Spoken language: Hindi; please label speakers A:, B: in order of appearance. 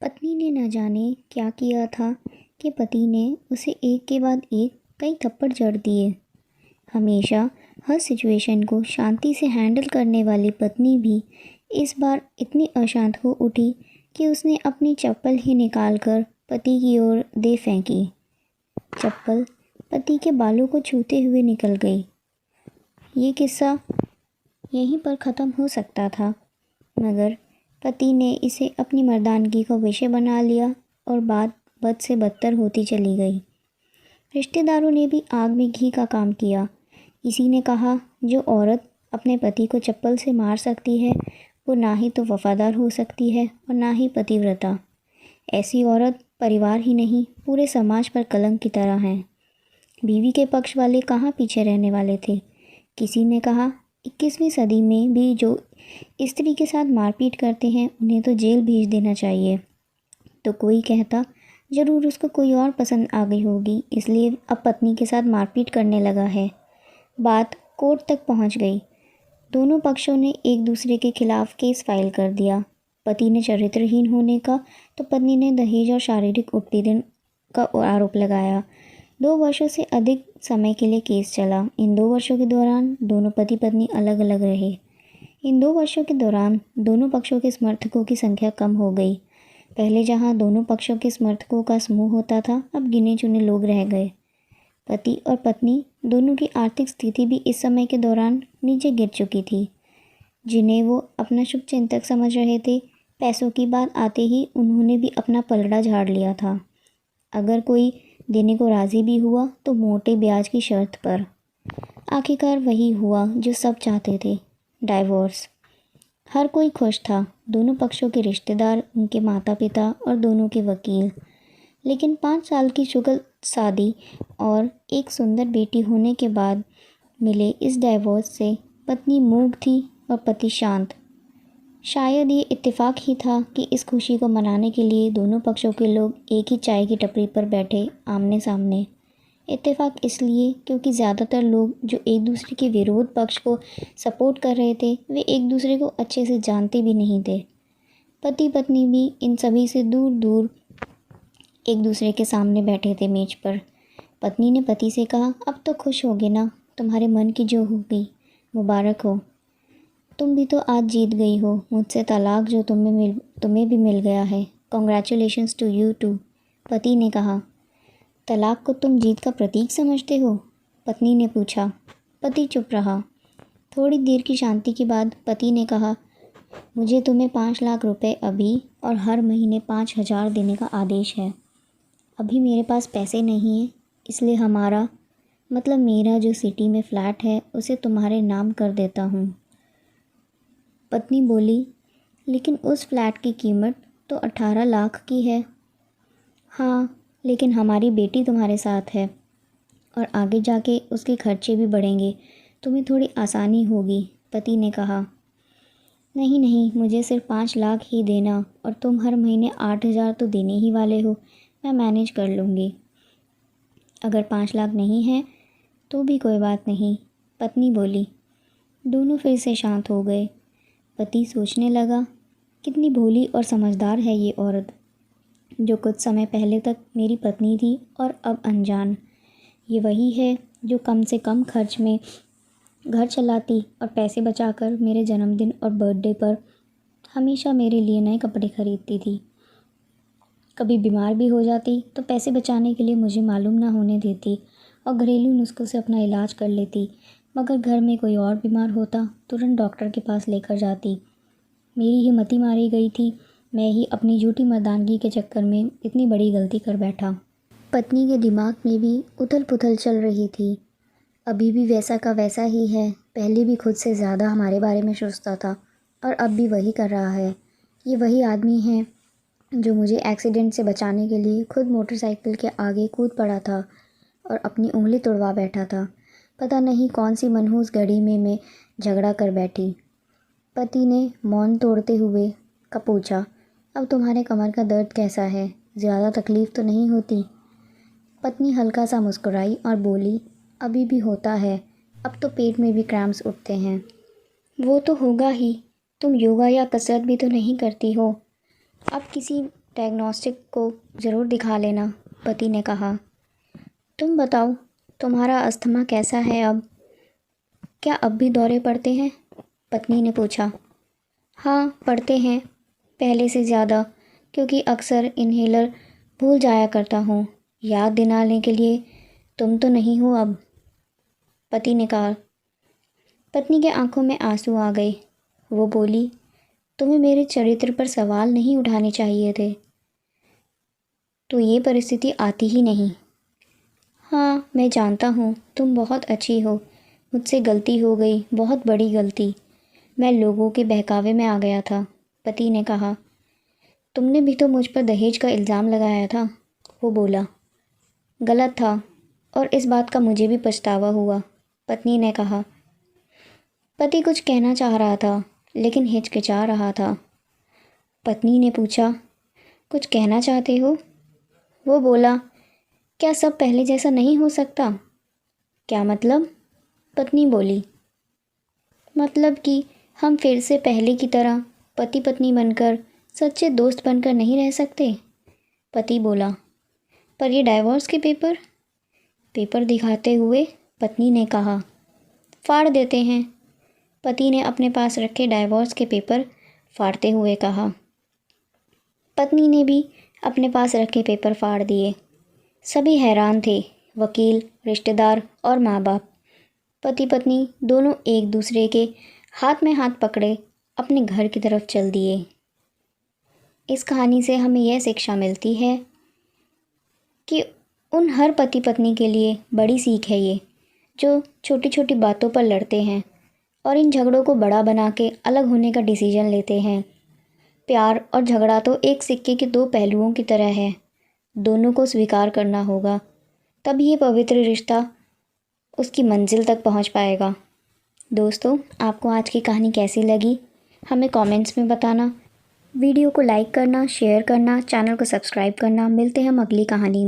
A: पत्नी ने न जाने क्या किया था कि पति ने उसे एक के बाद एक कई थप्पड़ जड़ दिए। हमेशा हर सिचुएशन को शांति से हैंडल करने वाली पत्नी भी इस बार इतनी अशांत हो उठी कि उसने अपनी चप्पल ही निकालकर पति की ओर दे फेंकी। चप्पल पति के बालों को छूते हुए निकल गई। ये किस्सा यहीं पर ख़त्म हो सकता था, मगर पति ने इसे अपनी मर्दानगी का विषय बना लिया और बात बद से बदतर होती चली गई। रिश्तेदारों ने भी आग में घी का काम किया। किसी ने कहा, जो औरत अपने पति को चप्पल से मार सकती है वो ना ही तो वफ़ादार हो सकती है और ना ही पतिव्रता। ऐसी औरत परिवार ही नहीं पूरे समाज पर कलंक की तरह है। बीवी के पक्ष वाले कहाँ पीछे रहने वाले थे। किसी ने कहा, 21वीं सदी में भी जो स्त्री के साथ मारपीट करते हैं उन्हें तो जेल भेज देना चाहिए। तो कोई कहता, ज़रूर उसको कोई और पसंद आ गई होगी इसलिए अब पत्नी के साथ मारपीट करने लगा है। बात कोर्ट तक पहुंच गई। दोनों पक्षों ने एक दूसरे के खिलाफ केस फाइल कर दिया। पति ने चरित्रहीन होने का तो पत्नी ने दहेज और शारीरिक उत्पीड़न का आरोप लगाया। 2 वर्षों से अधिक समय के लिए केस चला। इन 2 वर्षों के दौरान दोनों पति पत्नी अलग अलग रहे। इन 2 वर्षों के दौरान दोनों पक्षों के समर्थकों की संख्या कम हो गई। पहले जहां दोनों पक्षों के समर्थकों का समूह होता था, अब गिने चुने लोग रह गए। पति और पत्नी दोनों की आर्थिक स्थिति भी इस समय के दौरान नीचे गिर चुकी थी। जिन्हें वो अपना शुभचिंतक समझ रहे थे, पैसों की बात आते ही उन्होंने भी अपना पलड़ा झाड़ लिया था। अगर कोई देने को राज़ी भी हुआ तो मोटे ब्याज की शर्त पर। आखिरकार वही हुआ जो सब चाहते थे, डाइवोर्स। हर कोई खुश था, दोनों पक्षों के रिश्तेदार, उनके माता पिता और दोनों के वकील। लेकिन 5 साल की शुगल शादी और एक सुंदर बेटी होने के बाद मिले इस डाइवोर्स से पत्नी मूक थी और पति शांत। शायद ये इत्तेफाक ही था कि इस खुशी को मनाने के लिए दोनों पक्षों के लोग एक ही चाय की टपरी पर बैठे आमने सामने। इत्तेफाक इसलिए क्योंकि ज़्यादातर लोग जो एक दूसरे के विरोध पक्ष को सपोर्ट कर रहे थे वे एक दूसरे को अच्छे से जानते भी नहीं थे। पति पत्नी भी इन सभी से दूर दूर एक दूसरे के सामने बैठे थे मेज पर। पत्नी ने पति से कहा, अब तो खुश होगे ना, तुम्हारे मन की जो हो गई, मुबारक हो। तुम भी तो आज जीत गई हो, मुझसे तलाक जो तुम्हें भी मिल गया है। Congratulations to you too. पति ने कहा, तलाक को तुम जीत का प्रतीक समझते हो? पत्नी ने पूछा। पति चुप रहा। थोड़ी देर की शांति के बाद पति ने कहा, मुझे तुम्हें 5 लाख रुपए अभी और हर महीने 5,000 देने का आदेश है। अभी मेरे पास पैसे नहीं हैं, इसलिए मेरा जो सिटी में फ़्लैट है उसे तुम्हारे नाम कर देता हूँ। पत्नी बोली, लेकिन उस फ्लैट की कीमत तो 18 लाख की है। हाँ, लेकिन हमारी बेटी तुम्हारे साथ है और आगे जाके उसके खर्चे भी बढ़ेंगे, तुम्हें थोड़ी आसानी होगी। पति ने कहा, नहीं नहीं, मुझे सिर्फ 5 लाख ही देना और तुम हर महीने 8,000 तो देने ही वाले हो, मैं मैनेज कर लूँगी। अगर 5 लाख नहीं है तो भी कोई बात नहीं, पत्नी बोली। दोनों फिर से शांत हो गए। पति सोचने लगा, कितनी भोली और समझदार है ये औरत, जो कुछ समय पहले तक मेरी पत्नी थी और अब अनजान। ये वही है जो कम से कम खर्च में घर चलाती और पैसे बचाकर मेरे जन्मदिन और बर्थडे पर हमेशा मेरे लिए नए कपड़े खरीदती थी। कभी बीमार भी हो जाती तो पैसे बचाने के लिए मुझे मालूम ना होने देती और घरेलू नुस्खों से अपना इलाज कर लेती। मगर घर में कोई और बीमार होता तुरंत डॉक्टर के पास लेकर जाती। मेरी हिम्मती मारी गई थी, मैं ही अपनी झूठी मर्दानगी के चक्कर में इतनी बड़ी गलती कर बैठा। पत्नी के दिमाग में भी उथल पुथल चल रही थी। अभी भी वैसा का वैसा ही है, पहले भी खुद से ज़्यादा हमारे बारे में सोचता था और अब भी वही कर रहा है। ये वही आदमी है जो मुझे एक्सीडेंट से बचाने के लिए खुद मोटरसाइकिल के आगे कूद पड़ा था और अपनी उंगली तोड़वा बैठा था। पता नहीं कौन सी मनहूस घड़ी में मैं झगड़ा कर बैठी। पति ने मौन तोड़ते हुए पूछा, अब तुम्हारे कमर का दर्द कैसा है? ज़्यादा तकलीफ़ तो नहीं होती? पत्नी हल्का सा मुस्कुराई और बोली, अभी भी होता है, अब तो पेट में भी क्रैम्प्स उठते हैं। वो तो होगा ही, तुम योगा या कसरत भी तो नहीं करती हो। अब किसी डायग्नोस्टिक को ज़रूर दिखा लेना, पति ने कहा। तुम बताओ, तुम्हारा अस्थमा कैसा है अब? क्या अब भी दौरे पड़ते हैं? पत्नी ने पूछा। हाँ, पड़ते हैं, पहले से ज़्यादा, क्योंकि अक्सर इन्हेलर भूल जाया करता हूँ। याद दिलाने के लिए तुम तो नहीं हो अब, पति ने कहा। पत्नी के आंखों में आंसू आ गए। वो बोली, तुम्हें मेरे चरित्र पर सवाल नहीं उठाने चाहिए थे, तो ये परिस्थिति आती ही नहीं। हाँ, मैं जानता हूँ, तुम बहुत अच्छी हो। मुझसे गलती हो गई, बहुत बड़ी गलती। मैं लोगों के बहकावे में आ गया था, पति ने कहा। तुमने भी तो मुझ पर दहेज का इल्ज़ाम लगाया था, वो बोला। गलत था, और इस बात का मुझे भी पछतावा हुआ, पत्नी ने कहा। पति कुछ कहना चाह रहा था, लेकिन हिचकिचा रहा था। पत्नी ने पूछा, कुछ कहना चाहते हो? वो बोला, क्या सब पहले जैसा नहीं हो सकता? क्या मतलब? पत्नी बोली। मतलब कि हम फिर से पहले की तरह पति पत्नी बनकर, सच्चे दोस्त बनकर नहीं रह सकते, पति बोला। पर ये डाइवोर्स के पेपर दिखाते हुए पत्नी ने कहा। फाड़ देते हैं, पति ने अपने पास रखे डाइवोर्स के पेपर फाड़ते हुए कहा। पत्नी ने भी अपने पास रखे पेपर फाड़ दिए। सभी हैरान थे, वकील, रिश्तेदार और माँ बाप। पति पत्नी दोनों एक दूसरे के हाथ में हाथ पकड़े अपने घर की तरफ चल दिए। इस कहानी से हमें यह शिक्षा मिलती है कि उन हर पति पत्नी के लिए बड़ी सीख है ये, जो छोटी छोटी बातों पर लड़ते हैं और इन झगड़ों को बड़ा बना के अलग होने का डिसीजन लेते हैं। प्यार और झगड़ा तो एक सिक्के के दो पहलुओं की तरह है, दोनों को स्वीकार करना होगा, तब ये पवित्र रिश्ता उसकी मंजिल तक पहुंच पाएगा। दोस्तों, आपको आज की कहानी कैसी लगी हमें कमेंट्स में बताना। वीडियो को लाइक करना, शेयर करना, चैनल को सब्सक्राइब करना। मिलते हैं हम अगली कहानी में।